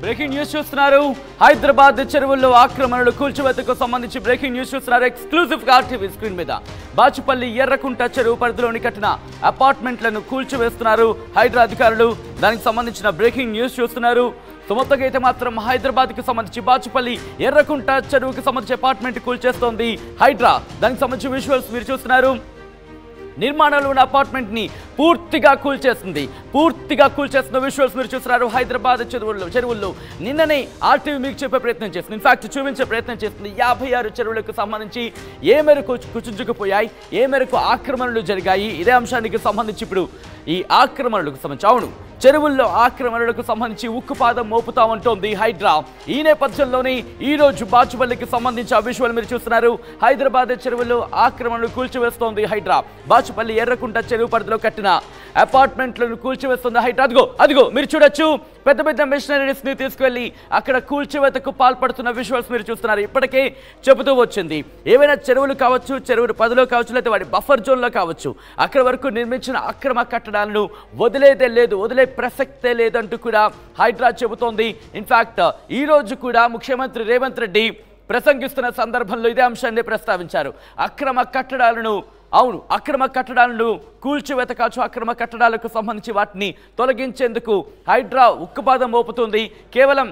Breaking news చూస్తున్నారు. హైదరాబాద్ చెరువుల్లో ఆక్రమణలు కూల్చివేతకు సంబంధించి బ్రేకింగ్ న్యూస్ చూస్తున్నారు. ఎక్స్క్లూజివ్ గా టీవీ స్క్రీన్ మీద బాచుపల్లి ఎర్రకుంట చెరువు పరిధిలోని కట్టిన అపార్ట్మెంట్లను కూల్చివేస్తున్నారు హైడ్రా అధికారులు. దానికి సంబంధించిన బ్రేకింగ్ న్యూస్ చూస్తున్నారు. మొత్తంగా అయితే మాత్రం హైదరాబాద్ కి సంబంధించి బాచుపల్లి ఎర్రకుంట చెరువుకి సంబంధించి అపార్ట్మెంట్ కూల్చేస్తోంది హైడ్రా. దానికి సంబంధించి విజువల్స్ మీరు చూస్తున్నారు. నిర్మాణంలో ఉన్న అపార్ట్మెంట్ ని పూర్తిగా కూల్చేస్తుంది విజువల్స్ మీరు చూస్తున్నారు. హైదరాబాద్ చెరువుల్లో నిన్ననే ఆర్టీవీ మీకు చెప్పే ప్రయత్నం చేస్తుంది, ఇన్ఫాక్ట్ చూపించే ప్రయత్నం చేస్తుంది. 56 చెరువులకు సంబంధించి ఏ మేరకు కుచించుకుపోయాయి, ఏ మేరకు ఆక్రమణలు జరిగాయి, ఇదే అంశానికి సంబంధించి ఇప్పుడు ఈ ఆక్రమణలకు సంబంధించి అవును చెరువుల్లో ఆక్రమణలకు సంబంధించి ఉక్కుపాదం మోపుతామంటోంది హైడ్రా. ఈ నేపథ్యంలోనే ఈ రోజు బాచుపల్లికి సంబంధించి ఆ విజువల్ మీరు చూస్తున్నారు. హైదరాబాద్ చెరువుల్లో ఆక్రమణలు కూల్చివేస్తోంది హైడ్రా. బాచుపల్లి ఎర్రకుంట చెరువు పరిధిలో కట్టిన అపార్ట్మెంట్లను కూల్చివేస్తుంది హైడ్రా. అదిగో మీరు చూడొచ్చు. పెద్ద పెద్ద మిషనరీస్ ని తీసుకెళ్లి అక్కడ కూల్చివేతకు పాల్పడుతున్న విజువల్స్ మీరు చూస్తున్నారు. ఇప్పటికే చెబుతూ వచ్చింది, ఏవైనా చెరువులు కావచ్చు, చెరువులు పదిలో కావచ్చు, లేకపోతే వాటి బఫర్ జోన్లో కావచ్చు, అక్కడ వరకు నిర్మించిన అక్రమ కట్టడాలను వదిలేదే లేదు, వదిలే ప్రసక్తే లేదంటూ కూడా హైడ్రా చెబుతోంది. ఇన్ఫాక్ట్ ఈ రోజు కూడా ముఖ్యమంత్రి రేవంత్ రెడ్డి ప్రసంగిస్తున్న సందర్భంలో ఇదే అంశాన్ని ప్రస్తావించారు. అక్రమ కట్టడాలను కూల్చివేత కావచ్చు, అక్రమ కట్టడాలకు సంబంధించి వాటిని తొలగించేందుకు హైడ్రా ఉక్కుపాదం మోపుతుంది. కేవలం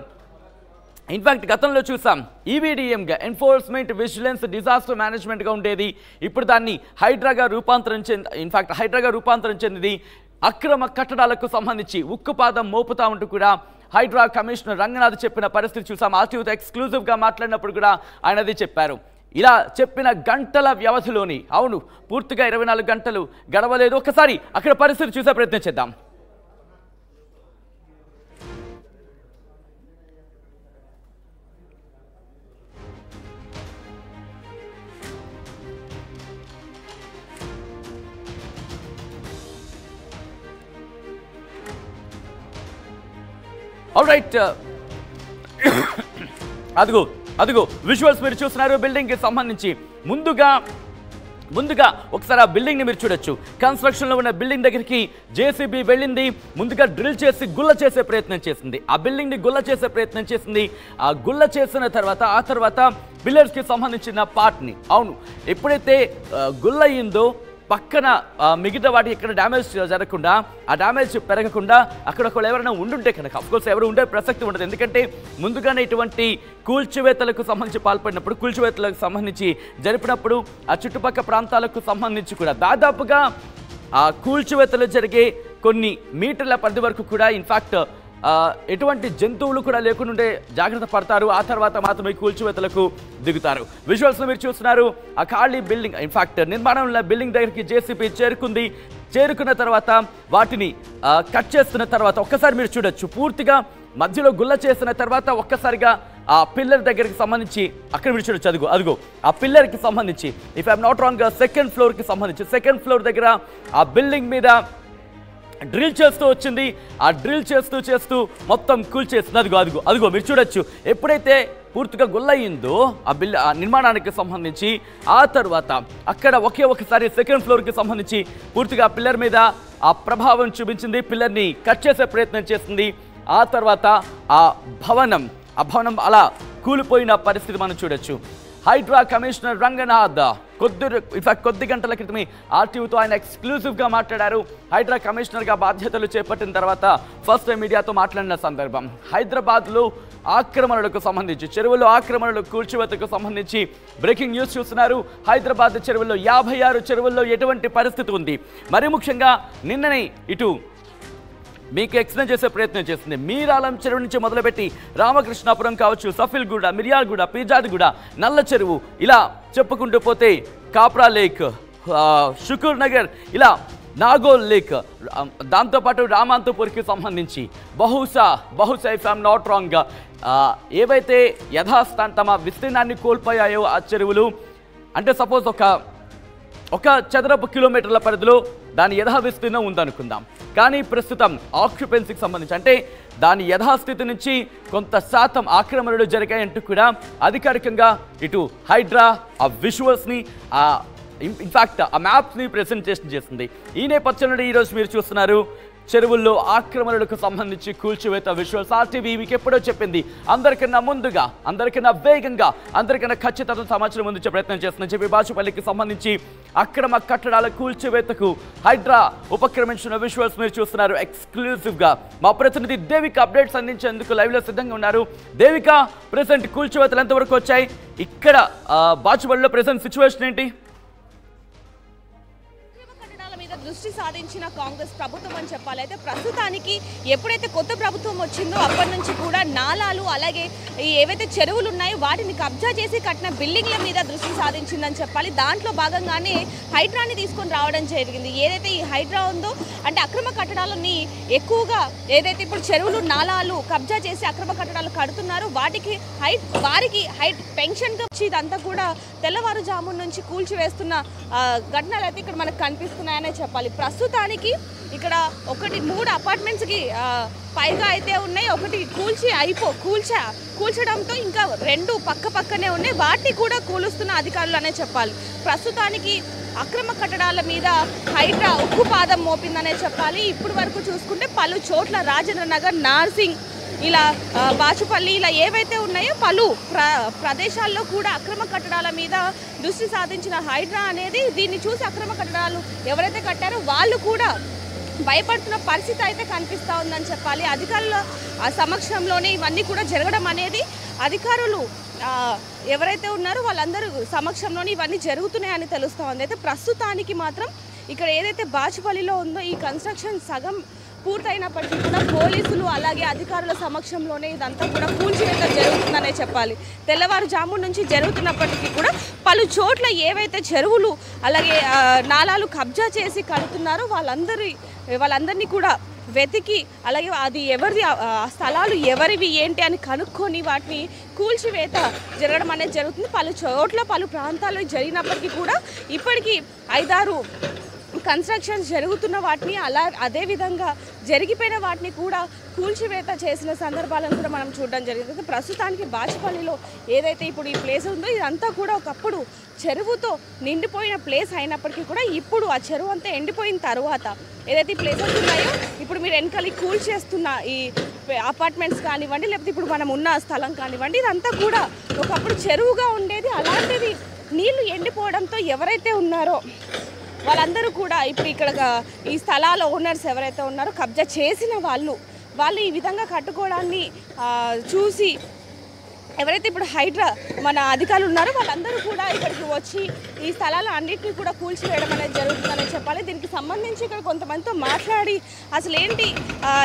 ఇన్ఫాక్ట్ గతంలో చూసాం ఈవీడీఎంగా ఎన్ఫోర్స్మెంట్ విజిలెన్స్ డిజాస్టర్ మేనేజ్మెంట్గా ఉండేది. ఇప్పుడు దాన్ని హైడ్రాగా రూపాంతరం చెందింది. అక్రమ కట్టడాలకు సంబంధించి ఉక్కుపాదం మోపుతా ఉంటూ కూడా హైడ్రా కమిషనర్ రంగనాథ్ చెప్పిన పరిస్థితి చూసాం. ఆర్టీవీతో ఎక్స్క్లూజివ్గా మాట్లాడినప్పుడు కూడా ఆయన అది చెప్పారు. ఇలా చెప్పిన గంటల వ్యవధిలోని అవును పూర్తిగా 24 గంటలు గడవలేదు. ఒకసారి అక్కడ పరిస్థితి చూసే ప్రయత్నం చేద్దాం. ఆల్రైట్, అదిగో విజువల్స్ మీరు చూస్తున్నారు. బిల్డింగ్ కి సంబంధించి ముందుగా ఒకసారి ఆ బిల్డింగ్ ని మీరు చూడొచ్చు. కన్స్ట్రక్షన్ లో ఉన్న బిల్డింగ్ దగ్గరికి జేసీబీ వెళ్ళింది. ముందుగా డ్రిల్ చేసి గుల్ల చేసే ప్రయత్నం చేసింది. ఆ బిల్డింగ్ ని గుల్ల చేసే ప్రయత్నం చేసింది. ఆ గుల్ల చేసిన తర్వాత పిల్లర్స్ కి సంబంధించిన పార్ట్ ని అవును ఎప్పుడైతే గుల్ల అయిందో పక్కన మిగతా వాటి ఎక్కడ డ్యామేజ్ జరగకుండా, ఆ డ్యామేజ్ పెరగకుండా అక్కడ ఒకళ్ళు ఎవరైనా ఉండుంటే కనుక అఫ్కోర్స్ ఎవరు ఉండే ప్రసక్తి ఉండదు. ఎందుకంటే ముందుగానే ఇటువంటి కూల్చివేతలకు సంబంధించి జరిపినప్పుడు ఆ చుట్టుపక్కల ప్రాంతాలకు సంబంధించి కూడా దాదాపుగా ఆ కూల్చివేతలు జరిగే కొన్ని మీటర్ల పరిధి వరకు కూడా ఇన్ఫాక్ట్ ఎటువంటి జంతువులు కూడా లేకుండా జాగ్రత్త పడతారు. ఆ తర్వాత మాత్రమే కూల్చివేతలకు దిగుతారు. విజువల్స్ మీరు చూస్తున్నారు. ఆ ఖాళీ బిల్డింగ్ ఇన్ఫాక్ట్ నిర్మాణంలో బిల్డింగ్ దగ్గరికి జేసీబీ చేరుకున్న తర్వాత వాటిని కట్ చేస్తున్న తర్వాత ఒక్కసారి మీరు చూడొచ్చు. పూర్తిగా మధ్యలో గుల్ల చేసిన తర్వాత ఒక్కసారిగా ఆ పిల్లర్ దగ్గరికి సంబంధించి అక్కడ మీరు చూడొచ్చు. అదిగో ఆ పిల్లర్కి సంబంధించి if I'm not wrong second floor దగ్గర ఆ బిల్డింగ్ మీద డ్రిల్ చేస్తూ వచ్చింది. ఆ డ్రిల్ చేస్తూ మొత్తం కూల్చేస్తుంది. అదిగో మీరు చూడొచ్చు. ఎప్పుడైతే పూర్తిగా గుల్లయిందో ఆ నిర్మాణానికి సంబంధించి ఆ తర్వాత అక్కడ ఒకసారి సెకండ్ ఫ్లోర్కి సంబంధించి పూర్తిగా పిల్లర్ మీద ఆ ప్రభావం చూపించింది. పిల్లర్ని కట్ చేసే ప్రయత్నం చేస్తుంది. ఆ తర్వాత ఆ భవనం అలా కూలిపోయిన పరిస్థితి మనం చూడొచ్చు. హైడ్రా కమిషనర్ రంగనాథ్ కొద్ది గంటల క్రితమే ఆర్టీవీతో ఆయన ఎక్స్క్లూజివ్గా మాట్లాడారు. హైడ్రా కమిషనర్గా బాధ్యతలు చేపట్టిన తర్వాత ఫస్ట్ టైం మీడియాతో మాట్లాడిన సందర్భం హైదరాబాద్లో ఆక్రమణలకు సంబంధించి చెరువుల్లో ఆక్రమణలు కూల్చివేతకు సంబంధించి బ్రేకింగ్ న్యూస్ చూస్తున్నారు. హైదరాబాద్ చెరువుల్లో 56 చెరువుల్లో ఎటువంటి పరిస్థితి ఉంది, మరీ ముఖ్యంగా నిన్ననే ఇటు మీకు ఎక్స్ప్లెయిన్ చేసే ప్రయత్నం చేస్తుంది. మీరాలం చెరువు నుంచి మొదలుపెట్టి రామకృష్ణాపురం కావచ్చు, సఫిల్గూడ, మిర్యాలగూడ, పీజాదిగూడ, నల్ల చెరువు, ఇలా చెప్పుకుంటూ పోతే కాప్రా లేక్, షుకూర్ నగర్, ఇలా నాగోల్ లేక్, దాంతోపాటు రామాంతపూర్కి సంబంధించి బహుశా ఇఫ్ ఐఎమ్ నాట్ రాంగ్ ఏవైతే తమ విస్తీర్ణాన్ని కోల్పోయాయో ఆ చెరువులు, అంటే సపోజ్ ఒక చదరపు కిలోమీటర్ల పరిధిలో దాని యథావిస్తీర్ణం ఉందనుకుందాం. కానీ ప్రస్తుతం ఆక్యుపెన్సీకి సంబంధించి అంటే దాని యథాస్థితి నుంచి కొంత శాతం ఆక్రమణలు జరిగాయంటూ కూడా అధికారికంగా ఇటు హైడ్రా ఆ విజువల్స్ని ఇన్ఫాక్ట్ ఆ మ్యాప్స్ని ప్రెజెంటేషన్ చేస్తుంది. ఈ నేపథ్యంలో ఈరోజు మీరు చూస్తున్నారు చెరువుల్లో ఆక్రమణలకు సంబంధించి కూల్చివేత విజువల్స్ ఆర్టీవీ మీకు ఎప్పుడో చెప్పింది. అందరికన్నా ముందుగా, అందరికన్నా వేగంగా, అందరికన్నా ఖచ్చితంగా సమాచారం అందించే ప్రయత్నం చేస్తుందని చెప్పి బాచుపల్లికి సంబంధించి అక్రమ కట్టడాల కూల్చివేతకు హైడ్రా ఉపక్రమించిన విజువల్స్ మీరు చూస్తున్నారు ఎక్స్క్లూసివ్ గా. మా ప్రతినిధి దేవిక అప్డేట్స్ అందించేందుకు లైవ్ లో సిద్ధంగా ఉన్నారు. దేవిక, ప్రెసెంట్ కూల్చివేతలు ఎంతవరకు వచ్చాయి? ఇక్కడ బాచుపల్లిలో ప్రెసెంట్ సిచ్యువేషన్ ఏంటి? దృష్టి సాధించిన కాంగ్రెస్ ప్రభుత్వం అని చెప్పాలి. అయితే ప్రస్తుతానికి ఎప్పుడైతే కొత్త ప్రభుత్వం వచ్చిందో అప్పటి నుంచి కూడా నాలాలు అలాగే ఏవైతే చెరువులు ఉన్నాయో వాటిని కబ్జా చేసి కట్టిన బిల్డింగ్ల మీద దృష్టి సాధించిందని చెప్పాలి. దాంట్లో భాగంగానే హైడ్రాని తీసుకొని రావడం జరిగింది. ఏదైతే ఈ హైడ్రా ఉందో అంటే అక్రమ కట్టడాలని ఎక్కువగా ఏదైతే ఇప్పుడు చెరువులు నాలాలు కబ్జా చేసి అక్రమ కట్టడాలు కడుతున్నారో వారికి హైట్ పెన్షన్ వచ్చి ఇదంతా కూడా తెల్లవారుజామున నుంచి కూల్చివేస్తున్న ఘటనలు అయితే ఇక్కడ మనకు కనిపిస్తున్నాయనే చెప్పాలి. ప్రస్తుతానికి ఇక్కడ 3 అపార్ట్మెంట్స్కి పైగా అయితే ఉన్నాయి. ఒకటి కూల్చడంతో ఇంకా 2 పక్కనే ఉన్నాయి. వాటిని కూడా కూలుస్తున్న అధికారులు అనే చెప్పాలి. ప్రస్తుతానికి అక్రమ కట్టడాల మీద హైడ్రా ఉక్కుపాదం మోపిందనే చెప్పాలి. ఇప్పుడు వరకు చూసుకుంటే పలు చోట్ల రాజేంద్ర నగర్, నార్సింగ్, ఇలా బాచుపల్లి ఇలా ఏవైతే ఉన్నాయో పలు ప్రదేశాల్లో కూడా అక్రమ కట్టడాల మీద దృష్టి సాధించిన హైడ్రా అనేది దీన్ని చూసి అక్రమ కట్టడాలు ఎవరైతే కట్టారో వాళ్ళు కూడా భయపడుతున్న పరిస్థితి అయితే కనిపిస్తూ ఉందని చెప్పాలి. అధికారుల సమక్షంలోనే ఇవన్నీ కూడా జరగడం అనేది అధికారులు ఎవరైతే ఉన్నారో వాళ్ళందరూ సమక్షంలోనే ఇవన్నీ జరుగుతున్నాయని తెలుస్తూ ఉంది. అయితే ప్రస్తుతానికి మాత్రం ఇక్కడ ఏదైతే బాచుపల్లిలో ఉందో ఈ కన్స్ట్రక్షన్ సగం పూర్తయినప్పటికీ కూడా పోలీసులు అలాగే అధికారుల సమక్షంలోనే ఇదంతా కూడా కూల్చివేత జరుగుతుందనే చెప్పాలి. తెల్లవారుజాము నుంచి జరుగుతున్నప్పటికీ కూడా పలు చోట్ల ఏవైతే చెరువులు అలాగే నాలాలు కబ్జా చేసి కడుతున్నారో వాళ్ళందరినీ కూడా వెతికి అలాగే అది ఎవరిది స్థలాలు ఎవరివి ఏంటి అని కనుక్కొని వాటిని కూల్చివేత జరగడం అనేది జరుగుతుంది. పలు చోట్ల పలు ప్రాంతాల్లో జరిగినప్పటికీ కూడా ఇప్పటికీ 5-6 కన్స్ట్రక్షన్స్ జరుగుతున్న వాటిని అదేవిధంగా జరిగిపోయిన వాటిని కూడా కూల్చివేత చేసిన సందర్భాలను కూడా మనం చూడడం జరిగింది. ప్రస్తుతానికి బాచుపల్లిలో ఏదైతే ఇప్పుడు ఈ ప్లేస్ ఉందో ఇదంతా కూడా ఒకప్పుడు చెరువుతో నిండిపోయిన ప్లేస్ అయినప్పటికీ కూడా ఇప్పుడు ఆ చెరువు అంతా ఎండిపోయిన తర్వాత ఏదైతే ఈ ప్లేసెస్ ఉన్నాయో ఇప్పుడు మీరు వెనకాల కూల్చేస్తున్న ఈ అపార్ట్మెంట్స్ కానివ్వండి లేకపోతే ఇప్పుడు మనం ఉన్న స్థలం కానివ్వండి ఇదంతా కూడా ఒకప్పుడు చెరువుగా ఉండేది. అలాంటిది నీళ్లు ఎండిపోవడంతో ఎవరైతే ఉన్నారో వాళ్ళందరూ కూడా ఇప్పుడు ఇక్కడ ఈ స్థలాల ఓనర్స్ ఎవరైతే ఉన్నారో కబ్జా చేసిన వాళ్ళు ఈ విధంగా కట్టుకోవడాన్ని చూసి ఎవరైతే ఇప్పుడు హైడ్రా మన అధికారులు ఉన్నారో వాళ్ళందరూ కూడా ఇక్కడికి వచ్చి ఈ స్థలాలు అన్నింటినీ కూడా కూల్చివేయడం అనేది జరుగుతుందని చెప్పాలి. దీనికి సంబంధించి ఇక్కడ కొంతమందితో మాట్లాడి అసలు ఏంటి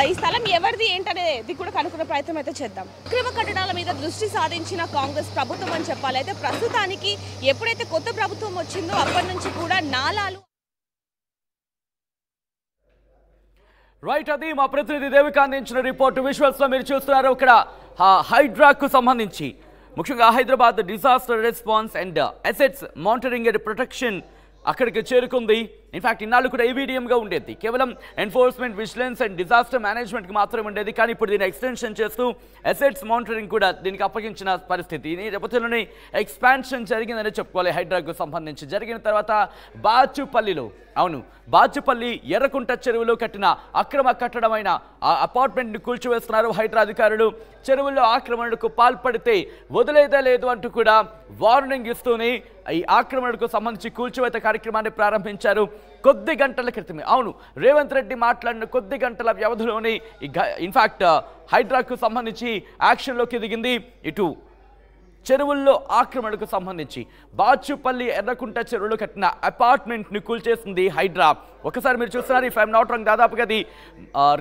ఈ స్థలం ఎవరిది ఏంటనేది కూడా కనుక్కునే ప్రయత్నం అయితే చేద్దాం. అక్రమ కట్టడాల మీద దృష్టి సాధించిన కాంగ్రెస్ ప్రభుత్వం అని చెప్పాలి. అయితే ప్రస్తుతానికి ఎప్పుడైతే కొత్త ప్రభుత్వం వచ్చిందో అప్పటి నుంచి కూడా నాలాలు రైట్, అది మా ప్రతినిధి దేవిక అందించిన రిపోర్ట్. విజువల్స్లో మీరు చూస్తున్నారు ఇక్కడ హైడ్రాకు సంబంధించి ముఖ్యంగా Hyderabad disaster response and assets monitoring and protection అక్కడికి చేరుకుంది. ఇన్ఫ్యాక్ట్ ఇన్నాళ్ళు కూడా ఏవీడిఎంగా ఉండేది, కేవలం ఎన్ఫోర్స్మెంట్, విజిలెన్స్ అండ్ డిజాస్టర్ మేనేజ్మెంట్కి మాత్రమే ఉండేది. కానీ ఇప్పుడు దీన్ని ఎక్స్టెన్షన్ చేస్తూ అసెట్స్ మానిటరింగ్ కూడా దీనికి అప్పగించిన పరిస్థితి. ఈ నేపథ్యంలోనే ఎక్స్పాన్షన్ జరిగిందని చెప్పుకోవాలి. హైడ్రాకు సంబంధించి జరిగిన తర్వాత బాచుపల్లి ఎర్రకుంట చెరువులో కట్టిన అక్రమ కట్టడమైన అపార్ట్మెంట్ని కూల్చివేస్తున్నారు హైడ్రా అధికారులు. చెరువుల్లో ఆక్రమణకు పాల్పడితే వదిలేదే లేదు అంటూ కూడా వార్నింగ్ ఇస్తూనే ఈ ఆక్రమణకు సంబంధించి కూల్చివేత కార్యక్రమాన్ని ప్రారంభించారు. కొద్ది గంటల క్రితమే రేవంత్ రెడ్డి మాట్లాడిన కొద్ది గంటల వ్యవధిలోనే ఇన్ఫ్యాక్ట్ హైడ్రాకు సంబంధించి యాక్షన్లోకి దిగింది. ఇటు చెరువుల్లో ఆక్రమణకు సంబంధించి బాచుపల్లి ఎర్రకుంట చెరువులో కట్టిన అపార్ట్మెంట్ని కూల్చేసింది హైడ్రా. ఒకసారి మీరు చూస్తున్నారు, ఇఫ్ ఐఎమ్ నాట్ రాంగ్ దాదాపుగా అది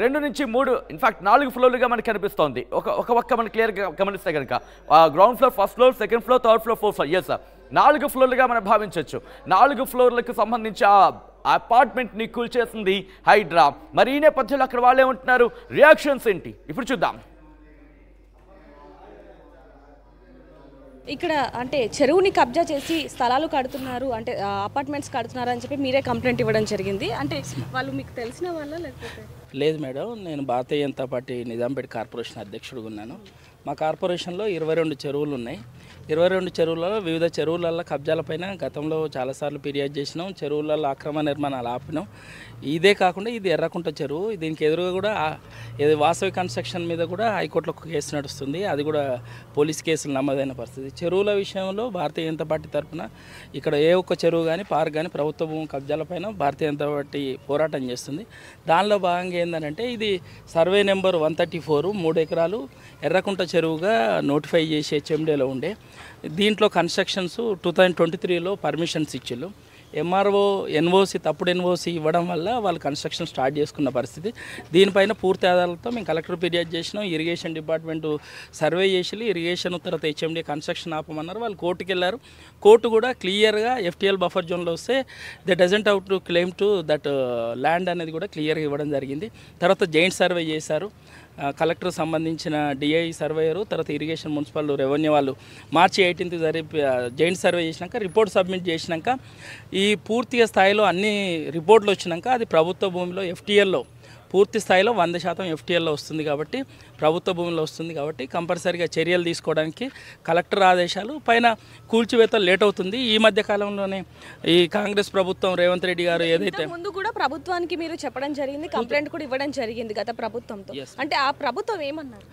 2 నుంచి 3 ఇన్ఫ్యాక్ట్ 4 ఫ్లోర్లుగా మనకు కనిపిస్తోంది. ఒక పక్క మనకి క్లియర్గా గమనిస్తే కనుక ground floor, first floor, second floor, third floor, fourth floor, as 4 ఫ్లోర్లుగా మనం భావించవచ్చు. 4 ఫ్లోర్లకు సంబంధించి ఆ అపార్ట్మెంట్ని కూల్చేసింది హైడ్రా. మరి ఈ నేపథ్యంలో అక్కడ వాళ్ళే ఉంటున్నారు, రియాక్షన్స్ ఏంటి ఇప్పుడు చూద్దాం. ఇక్కడ అంటే చెరువుని కబ్జా చేసి స్థలాలు కడుతున్నారు, అంటే అపార్ట్మెంట్స్ కడుతున్నారు అని చెప్పి మీరే కంప్లైంట్ ఇవ్వడం జరిగింది. అంటే వాళ్ళు మీకు తెలిసిన వాళ్ళ లేకపోతే? లేదు మేడం, నేను భారతీయ జనతా పార్టీ నిజాంపేట కార్పొరేషన్ అధ్యక్షుడుగా ఉన్నాను. మా కార్పొరేషన్లో 22 చెరువులు ఉన్నాయి. 22 చెరువులలో వివిధ చెరువులలో కబ్జాలపైన గతంలో చాలాసార్లు ఫిర్యాదు చేసినాం. చెరువులలో అక్రమ నిర్మాణాలు ఆపినాం. ఇదే కాకుండా ఇది ఎర్రకుంట చెరువు, దీనికి ఎదురుగా కూడా ఇది వాసవి కన్స్ట్రక్షన్ మీద కూడా హైకోర్టులో ఒక కేసు నడుస్తుంది. అది కూడా పోలీస్ కేసులు నమోదైన పరిస్థితి. చెరువుల విషయంలో భారతీయ జనతా పార్టీ తరఫున ఇక్కడ ఏ ఒక్క చెరువు కానీ పార్క్ కానీ ప్రభుత్వ భూమి కబ్జాలపైన భారతీయ జనతా పార్టీ పోరాటం చేస్తుంది. దానిలో భాగంగా ఏంటంటే ఇది సర్వే నెంబర్ 134 3 ఎకరాలు ఎర్రకుంట చెరువుగా నోటిఫై చేసి హెచ్ఎండీలో ఉండే. దీంట్లో కన్స్ట్రక్షన్స్ 2023లో పర్మిషన్స్ ఇచ్చిళ్ళు. ఎంఆర్ఓ ఎన్ఓసి తప్పుడు ఎన్ఓసి ఇవ్వడం వల్ల వాళ్ళు కన్స్ట్రక్షన్ స్టార్ట్ చేసుకున్న పరిస్థితి. దీనిపైన పూర్తి ఆధారాలతో మేము కలెక్టర్ ఫిర్యాదు చేసినాం. ఇరిగేషన్ డిపార్ట్మెంట్ సర్వే చేసి ఇరిగేషన్ తర్వాత హెచ్ఎండీ కన్స్ట్రక్షన్ ఆపమన్నారు. వాళ్ళు కోర్టుకు వెళ్ళారు. కోర్టు కూడా క్లియర్గా ఎఫ్టీఎల్ బఫర్ జోన్లో వస్తే they doesn't out to claim to that land అనేది కూడా క్లియర్గా ఇవ్వడం జరిగింది. తర్వాత జాయింట్ సర్వే చేశారు. కలెక్టర్ సంబంధించిన డిఐ సర్వేయరు తర్వాత ఇరిగేషన్ మున్సిపల్ రెవెన్యూ వాళ్ళు మార్చి 18th జరిపి జాయింట్ సర్వే చేసినాక రిపోర్ట్ సబ్మిట్ చేసినాక ఈ పూర్తిగా స్థాయిలో అన్ని రిపోర్ట్లు వచ్చినాక అది ప్రభుత్వ భూమిలో ఎఫ్టీఎల్లో పూర్తి స్థాయిలో 100% ఎఫ్టీఎల్లో వస్తుంది కాబట్టి ప్రభుత్వ భూమిలో వస్తుంది కాబట్టి కంపల్సరీగా చర్యలు తీసుకోవడానికి కలెక్టర్ ఆదేశాలు పైన కూల్చివేతలు లేట్ అవుతుంది. ఈ మధ్య కాలంలోనే ఈ కాంగ్రెస్ ప్రభుత్వం రేవంత్ రెడ్డి గారు ఏదైతే ముందు కూడా ప్రభుత్వానికి మీరు చెప్పడం జరిగింది, కంప్లైంట్ కూడా ఇవ్వడం జరిగింది గత ప్రభుత్వంతో. అంటే ఆ ప్రభుత్వం ఏమన్నారు?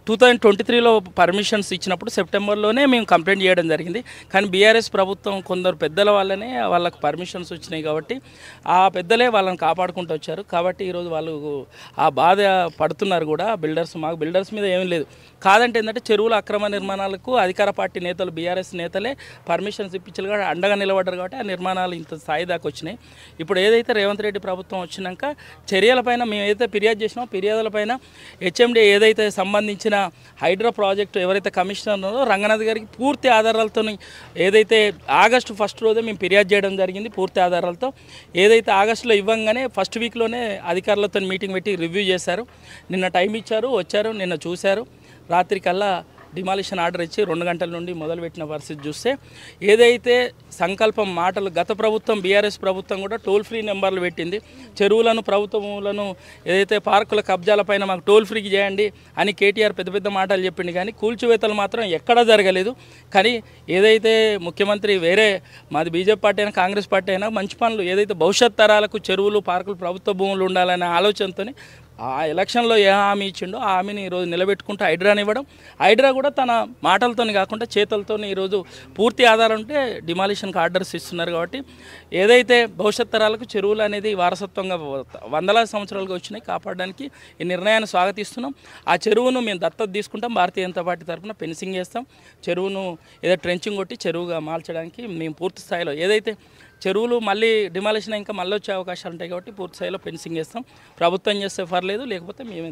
2023లో పర్మిషన్స్ ఇచ్చినప్పుడు సెప్టెంబర్లోనే మేము కంప్లైంట్ చేయడం జరిగింది. కానీ బీఆర్ఎస్ ప్రభుత్వం కొందరు పెద్దల వల్లనే వాళ్ళకు పర్మిషన్స్ వచ్చినాయి కాబట్టి ఆ పెద్దలే వాళ్ళని కాపాడుకుంటూ వచ్చారు. కాబట్టి ఈరోజు వాళ్ళు ఆ బాధ పడుతున్నారు కూడా బిల్డర్స్. మాకు బిల్డర్స్ మీద ఏమీ లేదు. కాదంటే ఏంటంటే చెరువుల అక్రమ నిర్మాణాలకు అధికార పార్టీ నేతలు బీఆర్ఎస్ నేతలే పర్మిషన్స్ ఇప్పించారు కాబట్టి అండగా నిలబడ్డారు కాబట్టి ఆ నిర్మాణాలు ఇంత స్థాయి దాకా వచ్చినాయి. ఇప్పుడు ఏదైతే రేవంత్ రెడ్డి ప్రభుత్వం వచ్చినాక చర్యలపైన మేము ఏదైతే ఫిర్యాదు చేసినామో ఫిర్యాదులపైన హెచ్ఎండీ ఏదైతే సంబంధించిన హైడ్రా ప్రాజెక్టు ఎవరైతే కమిషనర్ ఉన్నారో రంగనాథ్ గారికి పూర్తి ఆధారాలతో ఏదైతే ఆగస్టు 1st రోజే మేము ఫిర్యాదు చేయడం జరిగింది. పూర్తి ఆధారాలతో ఏదైతే ఆగస్టులో ఇవ్వంగానే ఫస్ట్ వీక్లోనే అధికారులతో మీటింగ్ పెట్టి రివ్యూ చేశారు. నిన్న టైం ఇచ్చారు, వచ్చారు, నిన్న చూశారు. రాత్రికల్లా డిమాలిషన్ ఆర్డర్ ఇచ్చి 2 గంటల నుండి మొదలుపెట్టిన పరిస్థితి చూస్తే ఏదైతే సంకల్పం మాటలు గత ప్రభుత్వం బీఆర్ఎస్ ప్రభుత్వం కూడా టోల్ ఫ్రీ నెంబర్లు పెట్టింది. చెరువులను ప్రభుత్వ భూములను ఏదైతే పార్కుల కబ్జాలపైన మాకు టోల్ ఫ్రీకి చేయండి అని కేటీఆర్ పెద్ద పెద్ద మాటలు చెప్పింది. కానీ కూల్చివేతలు మాత్రం ఎక్కడా జరగలేదు. కానీ ఏదైతే ముఖ్యమంత్రి వేరే మాది బీజేపీ పార్టీ అయినా కాంగ్రెస్ పార్టీ అయినా మంచి పనులు ఏదైతే భవిష్యత్ తరాలకు చెరువులు పార్కులు ప్రభుత్వ భూములు ఉండాలనే ఆలోచనతో ఆ ఎలక్షన్లో ఏ హామీ ఇచ్చిండో ఆ హామీని ఈరోజు నిలబెట్టుకుంటూ హైడ్రాని ఇవ్వడం. హైడ్రా కూడా తన మాటలతో కాకుండా చేతులతో ఈరోజు పూర్తి ఆధారం ఉంటే డిమాలిషన్కి ఆర్డర్స్ ఇస్తున్నారు. కాబట్టి ఏదైతే భవిష్యత్ తరాలకు చెరువులు అనేది వారసత్వంగా వందలాది సంవత్సరాలుగా వచ్చినాయి కాపాడడానికి ఈ నిర్ణయాన్ని స్వాగతిస్తున్నాం. ఆ చెరువును మేము దత్తత తీసుకుంటాం. భారతీయ జనతా పార్టీ తరఫున ఫెన్సింగ్ చేస్తాం. చెరువును ఏదో ట్రెంచింగ్ కొట్టి చెరువుగా మార్చడానికి మేము పూర్తి స్థాయిలో ఏదైతే చెరువులు మళ్ళీ డిమాలిషన్ ఇంకా మళ్ళీ వచ్చే అవకాశాలు ఉంటాయి కాబట్టి పూర్తి స్థాయిలో ఫెన్సింగ్ చేస్తాం. ప్రభుత్వం చేస్తే పర్లేదు, లేకపోతే మేమే